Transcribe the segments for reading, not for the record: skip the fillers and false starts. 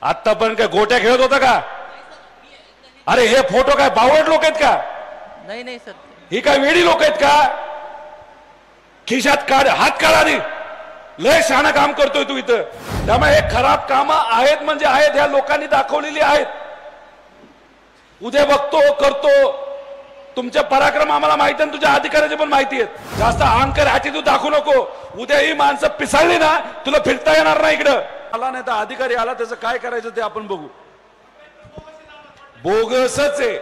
आतापर्यंत काय गोट्या खेळत होता का? अरे हे फोटो काय बावड लोक आहेत का? नाही नाही सर, ही काय वेडी लोक आहेत का? खिशात काढ, हात काढ आधी. लय शहाणा काम करतोय तू इथं. त्यामुळे हे खराब कामं आहेत म्हणजे आहेत, ह्या लोकांनी दाखवलेली आहेत. उद्या बघतो करतो. तुमचे पराक्रम आम्हाला माहिती आहे, तुझ्या अधिकाराची पण माहिती आहे. जास्त अहंकार ॲटिट्यूड दाखवू नको. उद्या ही माणसं पिसाळली ना, तुला फिरता येणार नाही इकडं. आला नाही तर अधिकारी आला, त्याचं काय करायचं ते आपण बघू. बोगसच आहे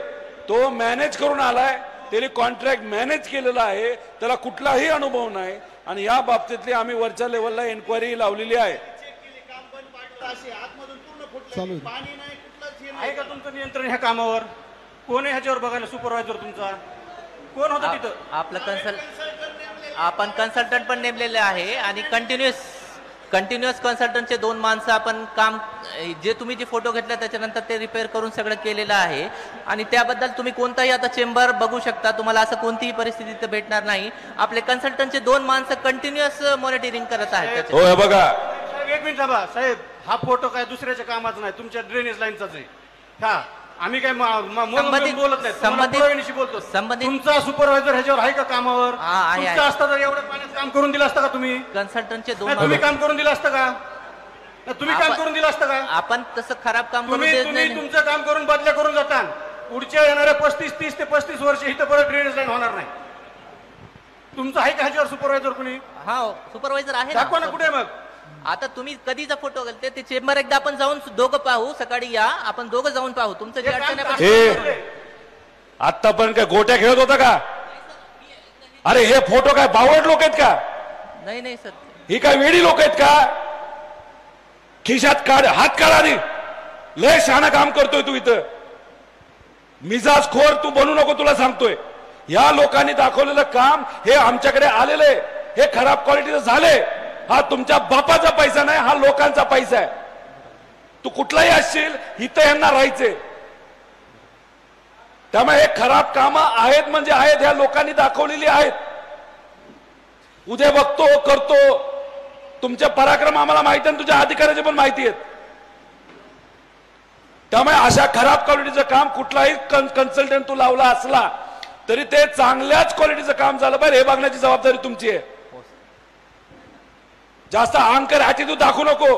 तो, मॅनेज करून आलाय. त्याने कॉन्ट्रॅक्ट मॅनेज केलेला आहे, त्याला कुठलाही अनुभव नाही. आणि या बाबतीतली आम्ही वरच्या लेवलला एन्क्वायरी लावलेली आहे. आहे का तुमचं नियंत्रण ह्या कामावर? कोण आहे ह्याच्यावर बघायला? सुपरवायझर तुमचा कोण होता तिथं? आपलं आपण कन्सल्टंट पण नेमलेले आहे आणि कंटिन्युअस कन्सल्टंटचे 2 माणसं आपण काम, जे तुम्ही जे फोटो घेतला त्याच्यानंतर ते रिपेअर करून सगळं केलेलं आहे. आणि त्याबद्दल तुम्ही कोणताही आता चेंबर बघू शकता, तुम्हाला असं कोणतीही परिस्थिती तर भेटणार नाही. आपले कन्सल्टंटचे 2 माणसं कंटिन्युअस मॉनिटरिंग करत आहेत. हो हे बघा, एक मिनिट थांबा साहेब, हा फोटो काय दुसऱ्याच्या कामाचा नाही, तुमच्या ड्रेनेज लाईनचाच आहे. हा आम्ही काय बोलत नाही, बोलतो. तुमचा सुपरवायझर ह्याच्यावर आहे का कामावर? तुमचा असता तर एवढं पाण्यात काम करून दिलं असतं का तुम्ही? कन्सल्टंटचे 2 तुम्ही काम करून दिलं असतं का? तुम्ही काम करून दिलं असतं का? आपण तसं खराब काम करून तुम्ही तुमचं काम करून बदल्या करून जाता. पुढच्या येणाऱ्या 30 ते 35 वर्ष इथं परत ड्रेनेज लाईन होणार नाही. तुमचं आहे का ह्याच्यावर सुपरवायझर कुणी? हा सुपरवायझर आहे. दाखवा ना कुठे मग. आता तुम्ही कधीचा फोटो घालते ते चेंबर एकदा आपण जाऊन दोघं पाहू. सकाळी या, आपण दोघं जाऊन पाहू तुमचं जे अडचण आहे. आतापर्यंत काय गोट्या खेळत होता का? अरे हे फोटो काय बावड लोक आहेत का? नाही नाही सर, ही काय वेडी लोक आहेत का? खिशात काढ, हात काढ आधी. लय शहाणा काम करतोय तू इथं. मिजाज खोर तू बनू नको, तुला सांगतोय. या लोकांनी दाखवलेलं काम हे आमच्याकडे आलेलं आहे. हे खराब क्वालिटीचं झाले. हा तुमच्या बापाचा पैसा नाही, हा लोकांचा पैसा आहे. तू कुठलाही असशील, इथं यांना राहायचे. त्यामुळे हे खराब कामं आहेत म्हणजे आहेत, ह्या लोकांनी दाखवलेली आहेत. उद्या बघतो करतो. तुमचे पराक्रम आम्हाला माहिती आहे, तुझ्या अधिकाराची पण माहिती आहेत. त्यामुळे अशा खराब क्वालिटीचं काम कुठलाही कन्सल्टंट तू लावला असला तरी ते चांगल्याच क्वालिटीचं काम झालं पाहिजे, हे बघण्याची जबाबदारी तुमची आहे. जास्त अहंकार ॲटिट्यूड दाखवू नको.